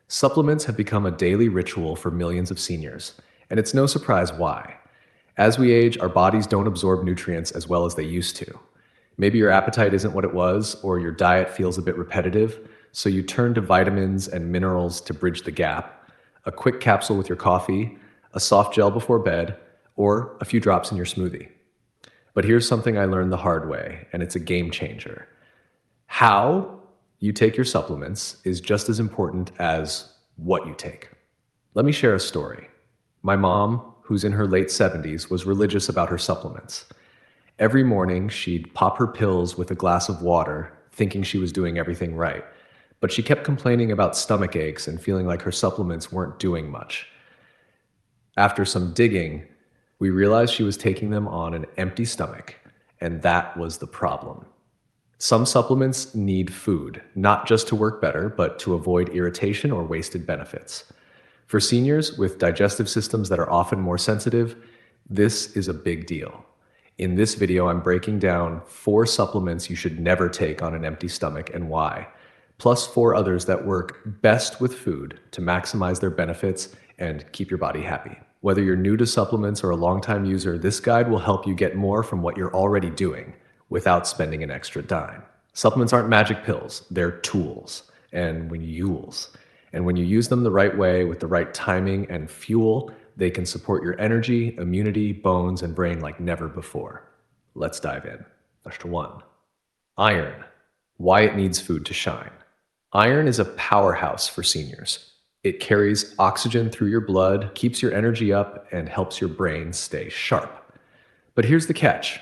Supplements have become a daily ritual for millions of seniors, and it's no surprise why. As we age, our bodies don't absorb nutrients as well as they used to. Maybe your appetite isn't what it was, or your diet feels a bit repetitive, so you turn to vitamins and minerals to bridge the gap. A quick capsule with your coffee, a soft gel before bed, or a few drops in your smoothie. But here's something I learned the hard way, and it's a game changer. How you take your supplements is just as important as what you take. Let me share a story. My mom, who's in her late 70s, was religious about her supplements. Every morning, she'd pop her pills with a glass of water, thinking she was doing everything right. But she kept complaining about stomach aches and feeling like her supplements weren't doing much. After some digging, we realized she was taking them on an empty stomach, and that was the problem. Some supplements need food, not just to work better, but to avoid irritation or wasted benefits. For seniors with digestive systems that are often more sensitive, this is a big deal. In this video, I'm breaking down 4 supplements you should never take on an empty stomach and why, plus 4 others that work best with food to maximize their benefits and keep your body happy. Whether you're new to supplements or a longtime user, this guide will help you get more from what you're already doing without spending an extra dime. Supplements aren't magic pills, they're tools. And when you use them the right way with the right timing and fuel, they can support your energy, immunity, bones, and brain like never before. Let's dive in. Number 1. Iron. Why it needs food to shine. Iron is a powerhouse for seniors. It carries oxygen through your blood, keeps your energy up, and helps your brain stay sharp. But here's the catch.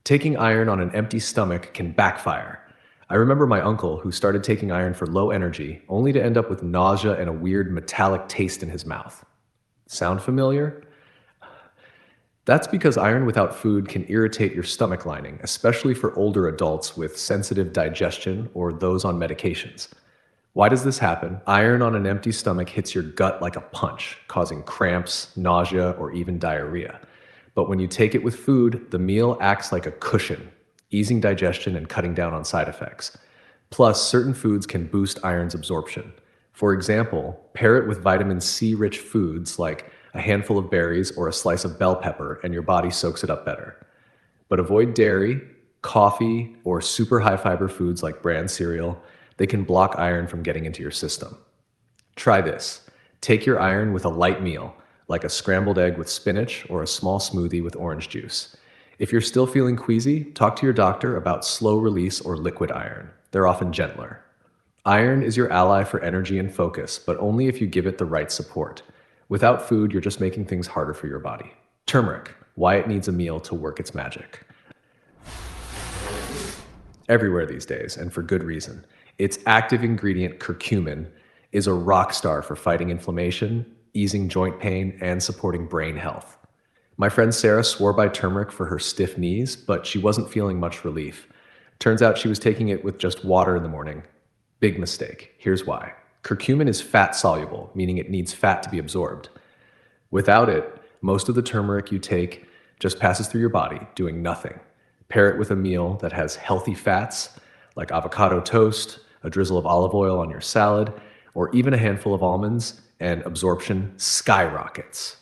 Taking iron on an empty stomach can backfire. I remember my uncle who started taking iron for low energy, only to end up with nausea and a weird metallic taste in his mouth. Sound familiar? That's because iron without food can irritate your stomach lining, especially for older adults with sensitive digestion or those on medications. Why does this happen? Iron on an empty stomach hits your gut like a punch, causing cramps, nausea, or even diarrhea. But when you take it with food, the meal acts like a cushion, easing digestion and cutting down on side effects. Plus, certain foods can boost iron's absorption. For example, pair it with vitamin C-rich foods like a handful of berries or a slice of bell pepper, and your body soaks it up better. But avoid dairy, coffee, or super high-fiber foods like bran cereal. They can block iron from getting into your system. Try this. Take your iron with a light meal, like a scrambled egg with spinach or a small smoothie with orange juice. If you're still feeling queasy, talk to your doctor about slow release or liquid iron. They're often gentler. Iron is your ally for energy and focus, but only if you give it the right support. Without food, you're just making things harder for your body. Turmeric, why it needs a meal to work its magic. Everywhere these days, and for good reason. Its active ingredient, curcumin, is a rock star for fighting inflammation, easing joint pain, and supporting brain health. My friend Sarah swore by turmeric for her stiff knees, but she wasn't feeling much relief. Turns out she was taking it with just water in the morning. Big mistake. Here's why. Curcumin is fat soluble, meaning it needs fat to be absorbed. Without it, most of the turmeric you take just passes through your body, doing nothing. Pair it with a meal that has healthy fats, like avocado toast, a drizzle of olive oil on your salad, or even a handful of almonds, and absorption skyrockets.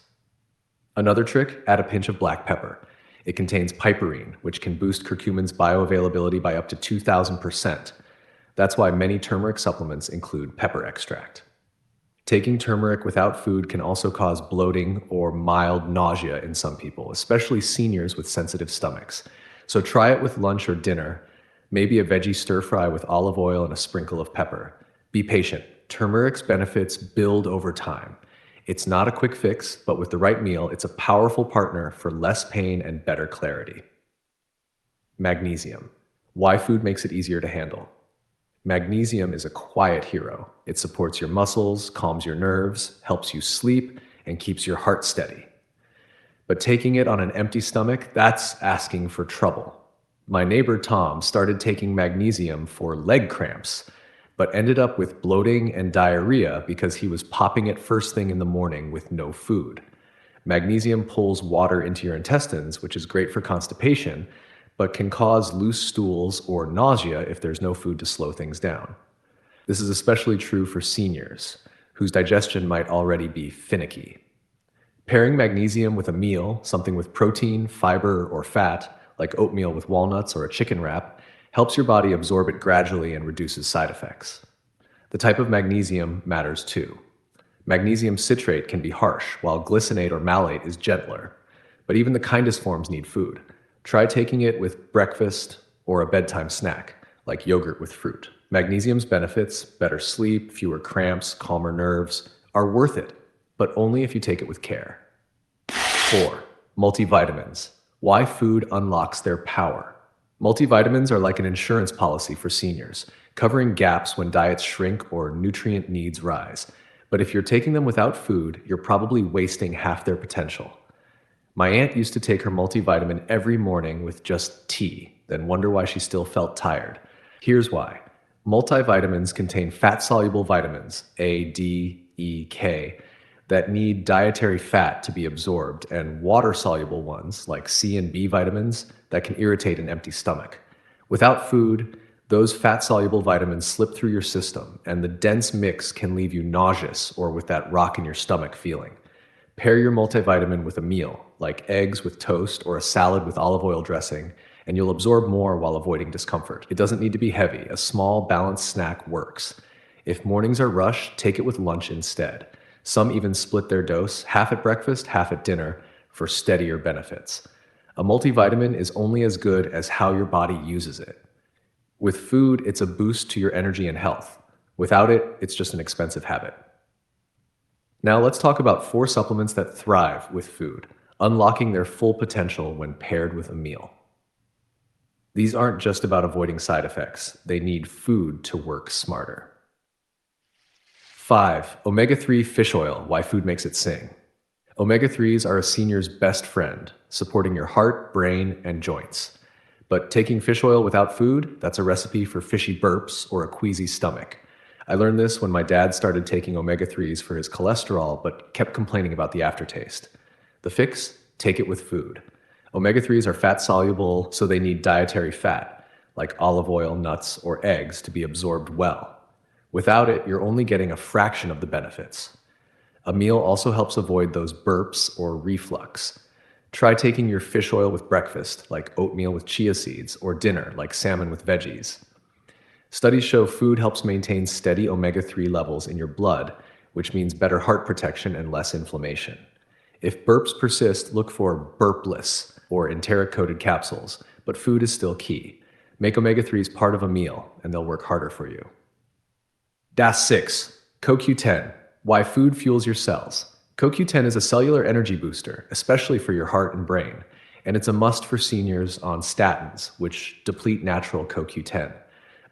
Another trick, add a pinch of black pepper. It contains piperine, which can boost curcumin's bioavailability by up to 2,000%. That's why many turmeric supplements include pepper extract. Taking turmeric without food can also cause bloating or mild nausea in some people, especially seniors with sensitive stomachs. So try it with lunch or dinner, maybe a veggie stir fry with olive oil and a sprinkle of pepper. Be patient. Turmeric's benefits build over time. It's not a quick fix, but with the right meal, it's a powerful partner for less pain and better clarity. Magnesium. Why food makes it easier to handle. Magnesium is a quiet hero. It supports your muscles, calms your nerves, helps you sleep, and keeps your heart steady. But taking it on an empty stomach, that's asking for trouble. My neighbor Tom started taking magnesium for leg cramps, but ended up with bloating and diarrhea because he was popping it first thing in the morning with no food. Magnesium pulls water into your intestines, which is great for constipation, but can cause loose stools or nausea if there's no food to slow things down. This is especially true for seniors, whose digestion might already be finicky. Pairing magnesium with a meal, something with protein, fiber, or fat, like oatmeal with walnuts or a chicken wrap, helps your body absorb it gradually and reduces side effects. The type of magnesium matters too. Magnesium citrate can be harsh, while glycinate or malate is gentler. But even the kindest forms need food. Try taking it with breakfast or a bedtime snack, like yogurt with fruit. Magnesium's benefits, better sleep, fewer cramps, calmer nerves, are worth it, but only if you take it with care. 4. Multivitamins. Why food unlocks their power. Multivitamins are like an insurance policy for seniors, covering gaps when diets shrink or nutrient needs rise. But if you're taking them without food, you're probably wasting half their potential. My aunt used to take her multivitamin every morning with just tea, then wonder why she still felt tired. Here's why. Multivitamins contain fat-soluble vitamins, A, D, E, K, that need dietary fat to be absorbed, and water-soluble ones, like C and B vitamins, that can irritate an empty stomach. Without food, those fat-soluble vitamins slip through your system, and the dense mix can leave you nauseous or with that rock in your stomach feeling. Pair your multivitamin with a meal, like eggs with toast or a salad with olive oil dressing, and you'll absorb more while avoiding discomfort. It doesn't need to be heavy. A small, balanced snack works. If mornings are rushed, take it with lunch instead. Some even split their dose, half at breakfast, half at dinner, for steadier benefits. A multivitamin is only as good as how your body uses it. With food, it's a boost to your energy and health. Without it, it's just an expensive habit. Now let's talk about 4 supplements that thrive with food, unlocking their full potential when paired with a meal. These aren't just about avoiding side effects, they need food to work smarter. 5. Omega-3 fish oil, why food makes it sing. Omega-3s are a senior's best friend, supporting your heart, brain, and joints. But taking fish oil without food, that's a recipe for fishy burps or a queasy stomach. I learned this when my dad started taking omega-3s for his cholesterol, but kept complaining about the aftertaste. The fix? Take it with food. Omega-3s are fat-soluble, so they need dietary fat, like olive oil, nuts, or eggs, to be absorbed well. Without it, you're only getting a fraction of the benefits. A meal also helps avoid those burps or reflux. Try taking your fish oil with breakfast, like oatmeal with chia seeds, or dinner, like salmon with veggies. Studies show food helps maintain steady omega-3 levels in your blood, which means better heart protection and less inflammation. If burps persist, look for burpless or enteric-coated capsules, but food is still key. Make omega-3s part of a meal, and they'll work harder for you. Das 6. CoQ10. Why food fuels your cells. CoQ10 is a cellular energy booster, especially for your heart and brain, and it's a must for seniors on statins, which deplete natural CoQ10.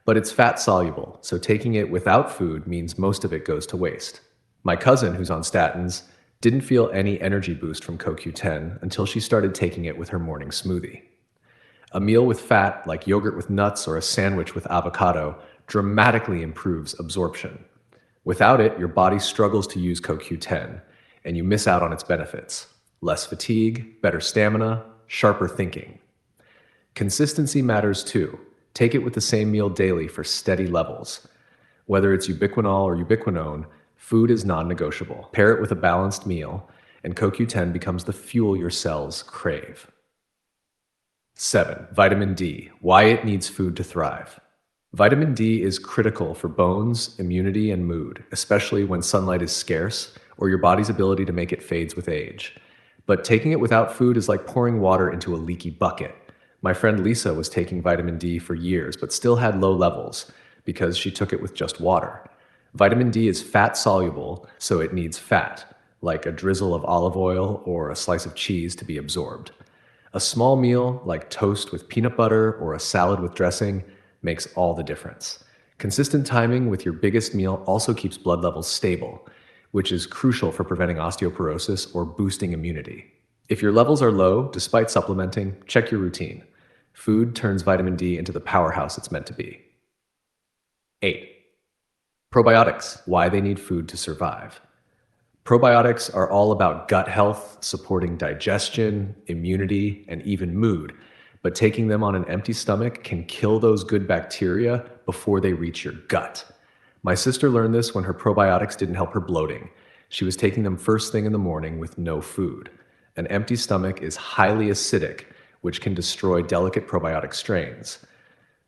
But it's fat soluble, so taking it without food means most of it goes to waste. My cousin, who's on statins, didn't feel any energy boost from CoQ10 until she started taking it with her morning smoothie. A meal with fat, like yogurt with nuts or a sandwich with avocado, dramatically improves absorption. Without it, your body struggles to use CoQ10, and you miss out on its benefits. Less fatigue, better stamina, sharper thinking. Consistency matters too. Take it with the same meal daily for steady levels. Whether it's ubiquinol or ubiquinone, food is non-negotiable. Pair it with a balanced meal, and CoQ10 becomes the fuel your cells crave. 7. Vitamin D. Why it needs food to thrive. Vitamin D is critical for bones, immunity, and mood, especially when sunlight is scarce or your body's ability to make it fades with age. But taking it without food is like pouring water into a leaky bucket. My friend Lisa was taking vitamin D for years, but still had low levels because she took it with just water. Vitamin D is fat soluble, so it needs fat, like a drizzle of olive oil or a slice of cheese to be absorbed. A small meal, like toast with peanut butter or a salad with dressing, makes all the difference. Consistent timing with your biggest meal also keeps blood levels stable, which is crucial for preventing osteoporosis or boosting immunity. If your levels are low, despite supplementing, check your routine. Food turns vitamin D into the powerhouse it's meant to be. 8. Probiotics. Why they need food to survive. Probiotics are all about gut health, supporting digestion, immunity, and even mood, but taking them on an empty stomach can kill those good bacteria before they reach your gut. My sister learned this when her probiotics didn't help her bloating. She was taking them first thing in the morning with no food. An empty stomach is highly acidic, which can destroy delicate probiotic strains.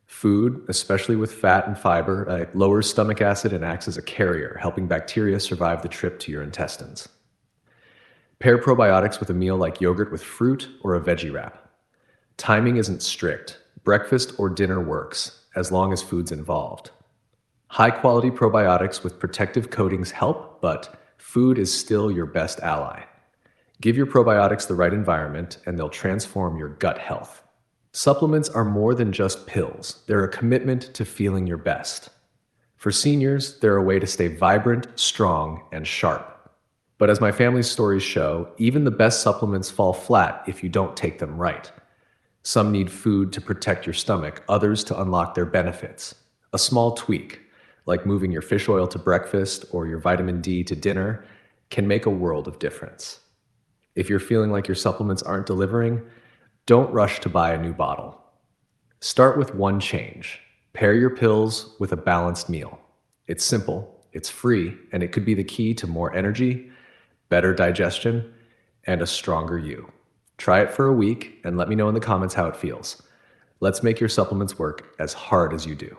Food, especially with fat and fiber, lowers stomach acid and acts as a carrier, helping bacteria survive the trip to your intestines. Pair probiotics with a meal like yogurt with fruit or a veggie wrap. Timing isn't strict. Breakfast or dinner works, as long as food's involved. High quality probiotics with protective coatings help, but food is still your best ally. Give your probiotics the right environment, and they'll transform your gut health. Supplements are more than just pills, they're a commitment to feeling your best. For seniors, they're a way to stay vibrant, strong, and sharp. But as my family's stories show, even the best supplements fall flat if you don't take them right. Some need food to protect your stomach, others to unlock their benefits. A small tweak, like moving your fish oil to breakfast or your vitamin D to dinner, can make a world of difference. If you're feeling like your supplements aren't delivering, don't rush to buy a new bottle. Start with one change. Pair your pills with a balanced meal. It's simple, it's free, and it could be the key to more energy, better digestion, and a stronger you. Try it for a week and let me know in the comments how it feels. Let's make your supplements work as hard as you do.